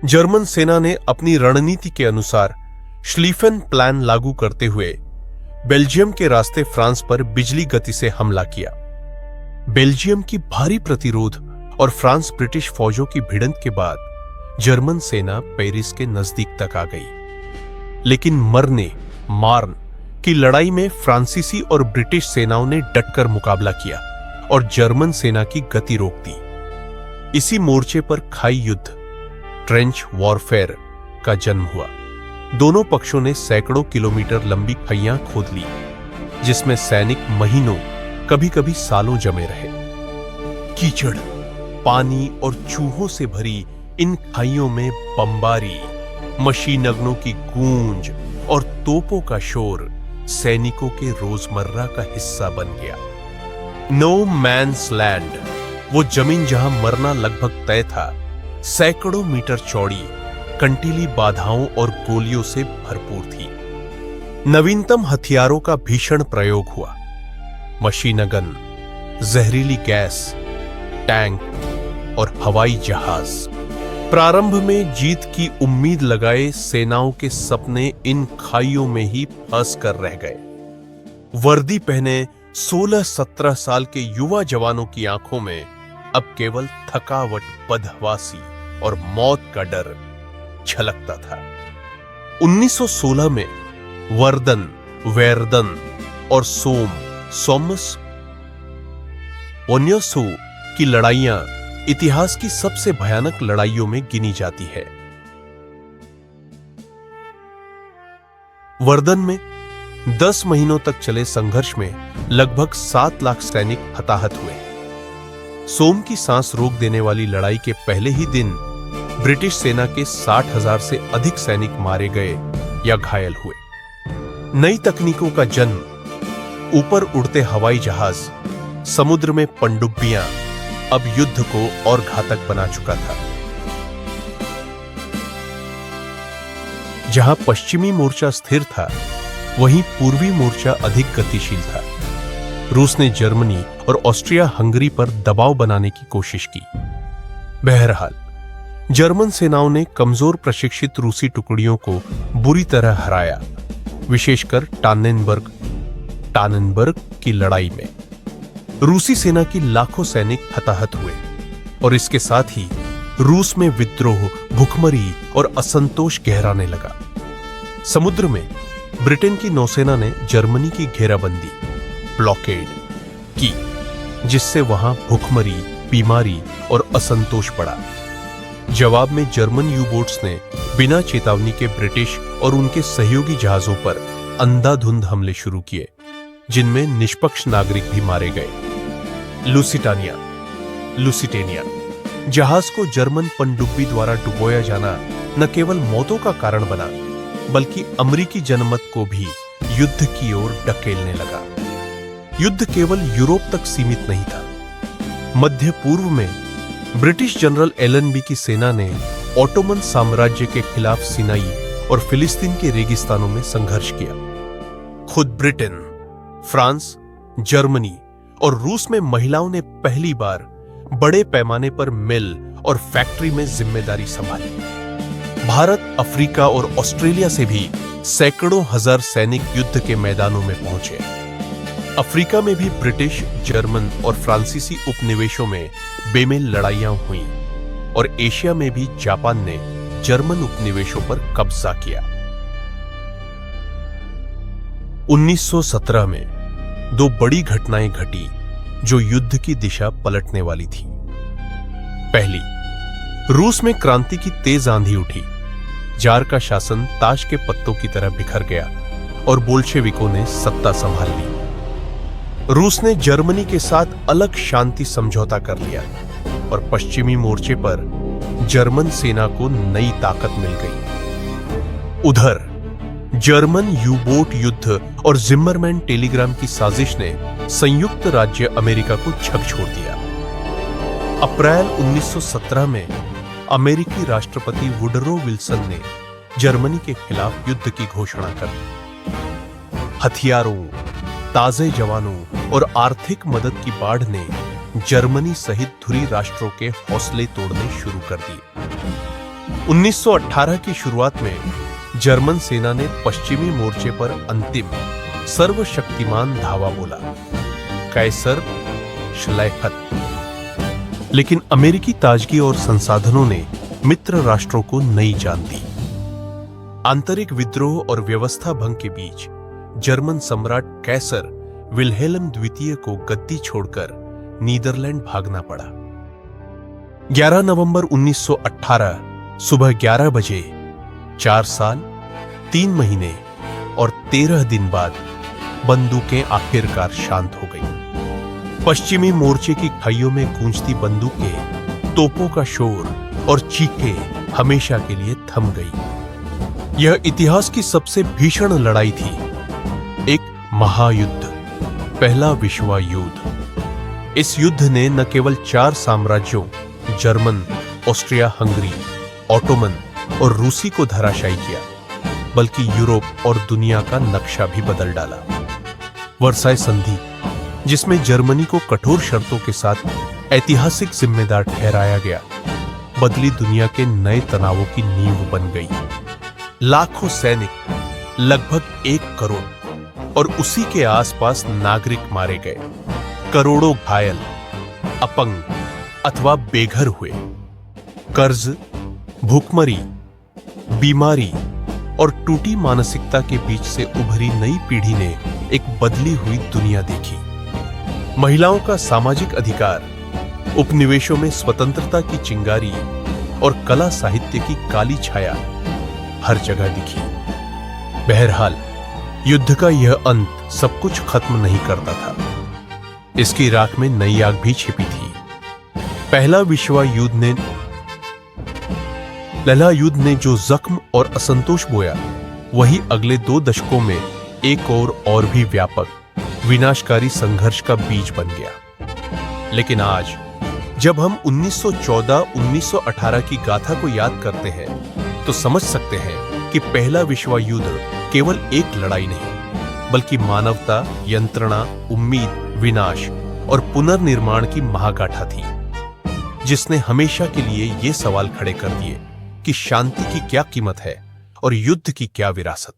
German सेना ने अपनी रणनीति के अनुसार श्लीफेन प्लान लागू करते हुए बेल्जियम के रास्ते फ्रांस पर बिजली गति से हमला किया। बेल्जियम की भारी प्रतिरोध और फ्रांस ब्रिटिश फौजों की भिड़ंत के बाद जर्मन सेना पेरिस के नजदीक तक आ गई। लेकिन मार्न की लड़ाई में फ्रांसीसी और ब्रिटिश सेनाओं ने डटकर मुकाबला किया और जर्मन सेना की गति रोक दी। इसी मोर्चे पर खाई युद्ध, ट्रेंच वॉरफेयर का जन्म हुआ। दोनों पक्षों ने सैकड़ों किलोमीटर लंबी खाइयां खोद ली, जिसमें सैनिक महीनों, कभी कभी सालों जमे रहे। कीचड़, पानी और चूहों से भरी इन खाइयों में बमबारी, मशीनगनों की गूंज और तोपों का शोर सैनिकों के रोजमर्रा का हिस्सा बन गया। नो मैन्स लैंड, वो जमीन जहां मरना लगभग तय था, सैकड़ों मीटर चौड़ी, कंटीली बाधाओं और गोलियों से भरपूर थी। नवीनतम हथियारों का भीषण प्रयोग हुआ। मशीन गन, जहरीली गैस, टैंक और हवाई जहाज। प्रारंभ में जीत की उम्मीद लगाए सेनाओं के सपने इन खाइयों में ही फंस कर रह गए। वर्दी पहने 16-17 साल के युवा जवानों की आंखों में अब केवल थकावट, बदहवासी और मौत का डर छलकता था। 1916 में वेरदन और सोमस ओन्योसो की लड़ाइयां इतिहास की सबसे भयानक लड़ाइयों में गिनी जाती है। वर्दन में 10 महीनों तक चले संघर्ष में लगभग 7 लाख सैनिक हताहत हुए। सोम की सांस रोक देने वाली लड़ाई के पहले ही दिन ब्रिटिश सेना के 60,000 से अधिक सैनिक मारे गए या घायल हुए। नई तकनीकों का जन्म, ऊपर उड़ते हवाई जहाज, समुद्र में पनडुब्बियां अब युद्ध को और घातक बना चुका था। जहां पश्चिमी मोर्चा स्थिर था, वहीं पूर्वी मोर्चा अधिक गतिशील था। रूस ने जर्मनी और ऑस्ट्रिया हंगरी पर दबाव बनाने की कोशिश की। बहरहाल जर्मन सेनाओं ने कमजोर प्रशिक्षित रूसी टुकड़ियों को बुरी तरह हराया, विशेषकर टाननबर्ग की लड़ाई में। रूसी सेना की लाखों सैनिक हताहत हुए और इसके साथ ही रूस में विद्रोह, भुखमरी और असंतोष गहराने लगा। समुद्र में ब्रिटेन की नौसेना ने जर्मनी की घेराबंदी, ब्लॉकेड की, जिससे वहां भुखमरी, बीमारी और असंतोष बढ़ा। जवाब में जर्मन यू-बोट्स ने बिना चेतावनी के ब्रिटिश और उनके सहयोगी जहाजों पर अंधाधुंध हमले शुरू किए, जिनमें निष्पक्ष नागरिक भी मारे गए। लुसिटेनिया जहाज को जर्मन पनडुब्बी द्वारा डुबोया जाना न केवल मौतों का कारण बना, बल्कि अमेरिकी जनमत को भी युद्ध की ओर ढकेलने लगा। युद्ध केवल यूरोप तक सीमित नहीं था। मध्य पूर्व में ब्रिटिश जनरल एलनबी की सेना ने ऑटोमन साम्राज्य के खिलाफ सिनाई और फिलिस्तीन के रेगिस्तानों में संघर्ष किया। खुद ब्रिटेन, फ्रांस, जर्मनी और रूस में महिलाओं ने पहली बार बड़े पैमाने पर मिल और फैक्ट्री में जिम्मेदारी संभाली। भारत, अफ्रीका और ऑस्ट्रेलिया से भी सैकड़ों हजार सैनिक युद्ध के मैदानों में पहुंचे। अफ्रीका में भी ब्रिटिश, जर्मन और फ्रांसीसी उपनिवेशों में बेमेल लड़ाइयां हुईं और एशिया में भी जापान ने जर्मन उपनिवेशों पर कब्जा किया। 1917 में 2 बड़ी घटनाएं घटी जो युद्ध की दिशा पलटने वाली थी। पहली, रूस में क्रांति की तेज आंधी उठी। जार का शासन ताश के पत्तों की तरह बिखर गया और बोल्शेविकों ने सत्ता संभाल ली। रूस ने जर्मनी के साथ अलग शांति समझौता कर लिया और पश्चिमी मोर्चे पर जर्मन सेना को नई ताकत मिल गई। उधर जर्मन यू-बोट युद्ध और जिम्मरमैन टेलीग्राम की साजिश ने संयुक्त राज्य अमेरिका को झकझोर दिया। अप्रैल 1917 में अमेरिकी राष्ट्रपति वुडरो विल्सन ने जर्मनी के खिलाफ युद्ध की घोषणा कर दी। हथियारों, ताजे जवानों और आर्थिक मदद की बाढ़ ने जर्मनी सहित धुरी राष्ट्रों के हौसले तोड़ने शुरू कर दिए। 1918 की शुरुआत में जर्मन सेना ने पश्चिमी मोर्चे पर अंतिम सर्वशक्तिमान धावा बोला, कैसर श्लैखत। लेकिन अमेरिकी ताजगी और संसाधनों ने मित्र राष्ट्रों को नई जान दी। आंतरिक विद्रोह और व्यवस्था भंग के बीच जर्मन सम्राट कैसर विल्हेल्म द्वितीय को गद्दी छोड़कर नीदरलैंड भागना पड़ा। 11 नवंबर 1918 सुबह 11 बजे 4 साल 3 महीने और 13 दिन बाद बंदूकें आखिरकार शांत हो गईं। पश्चिमी मोर्चे की खाइयों में गूंजती बंदूकें, तोपों का शोर और चीखें हमेशा के लिए थम गई। यह इतिहास की सबसे भीषण लड़ाई थी, एक महायुद्ध, पहला विश्व युद्ध। इस युद्ध ने न केवल 4 साम्राज्यों जर्मन, ऑस्ट्रिया हंगरी, ऑटोमन और रूसी को धराशायी किया, बल्कि यूरोप और दुनिया का नक्शा भी बदल डाला। वर्साई संधि, जिसमें जर्मनी को कठोर शर्तों के साथ ऐतिहासिक जिम्मेदार ठहराया गया, बदली दुनिया के नए तनावों की नींव बन गई। लाखों सैनिक, लगभग 1 करोड़ और उसी के आसपास नागरिक मारे गए, करोड़ों घायल, अपंग अथवा बेघर हुए। कर्ज, भूखमरी, बीमारी और टूटी मानसिकता के बीच से उभरी नई पीढ़ी ने एक बदली हुई दुनिया देखी। महिलाओं का सामाजिक अधिकार, उपनिवेशों में स्वतंत्रता की चिंगारी और कला साहित्य की काली छाया हर जगह दिखी। बहरहाल, युद्ध का यह अंत सब कुछ खत्म नहीं करता था। इसकी राख में नई आग भी छिपी थी। पहला विश्व युद्ध ने जो जख्म और असंतोष बोया, वही अगले 2 दशकों में एक और भी व्यापक, विनाशकारी संघर्ष का बीज बन गया। लेकिन आज जब हम 1914-1918 की गाथा को याद करते हैं, तो समझ सकते हैं कि पहला विश्व युद्ध केवल एक लड़ाई नहीं, बल्कि मानवता, यंत्रणा, उम्मीद, विनाश और पुनर्निर्माण की महागाथा थी, जिसने हमेशा के लिए ये सवाल खड़े कर दिए कि शांति की क्या कीमत है और युद्ध की क्या विरासत।